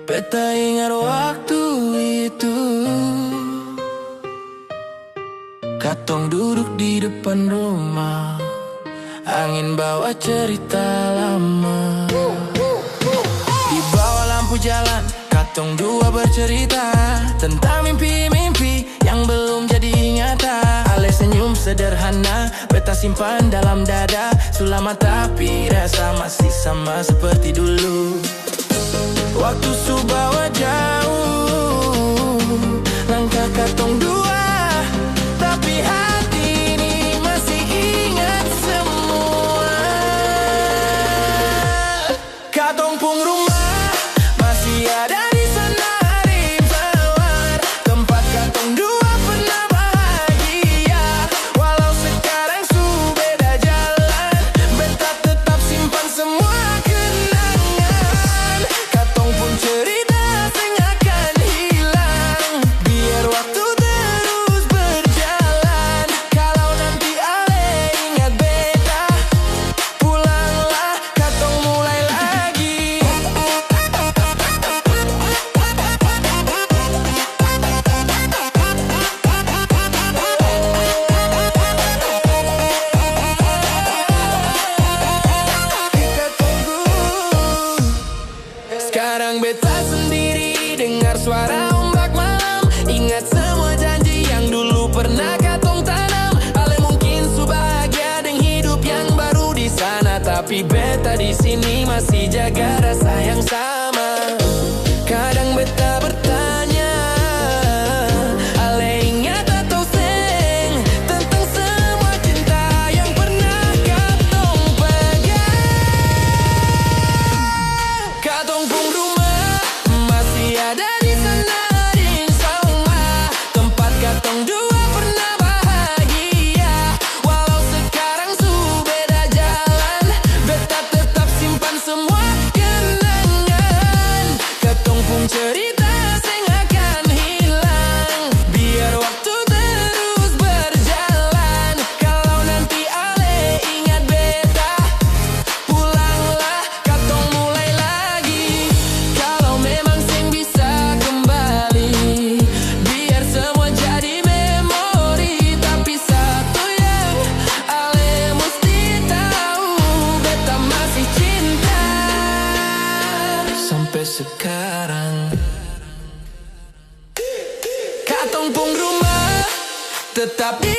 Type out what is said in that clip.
Beta ingat waktu itu, katong duduk di depan rumah, angin bawa cerita lama. Di bawah lampu jalan, katong dua bercerita tentang mimpi-mimpi yang belum jadi nyata. Ale senyum sederhana, beta simpan dalam dada. Sulama tapi rasa masih sama seperti dulu. Waktu subawa jauh, langkah katong dua, tapi hati ini masih ingat semua. Katong pung rumah masih ada di sana di Bawar, tempat katong dua pernah bahagia. Walau sekarang su beda jalan, beta tetap simpan semua kenangan. Katong pun cerita sing akan hilang, biar waktu terus berjalan. Kalau nanti ale ingat beta, pulanglah katong mulai lagi. Sekarang beta sendiri, dengar suara ombak malam. Ingat semua janji yang dulu pernah katong tanam. Ale mungkin su bahagia dengan hidup yang baru di sana, tapi beta di sini masih jaga rasa yang sama. Kadang beta bertanya, ale ingat atau seng tentang semua cinta yang pernah katong pegang. Katong pung rumah masih ada di sana di Sauma, tempat katong dua pernah bahagia. Walau sekarang su beda jalan, beta tetap simpan semua kenangan. Katong pung cerita sing akan hilang, biar waktu terus berjalan. Kalau nanti ale ingat beta, pulanglah katong mulai lagi. Kalau memang sing bisa kembali, biar semua jadi memori. Tapi satu yang ale mesti tahu, beta masih cinta sampai sekarang. Katong pung rumah tetap di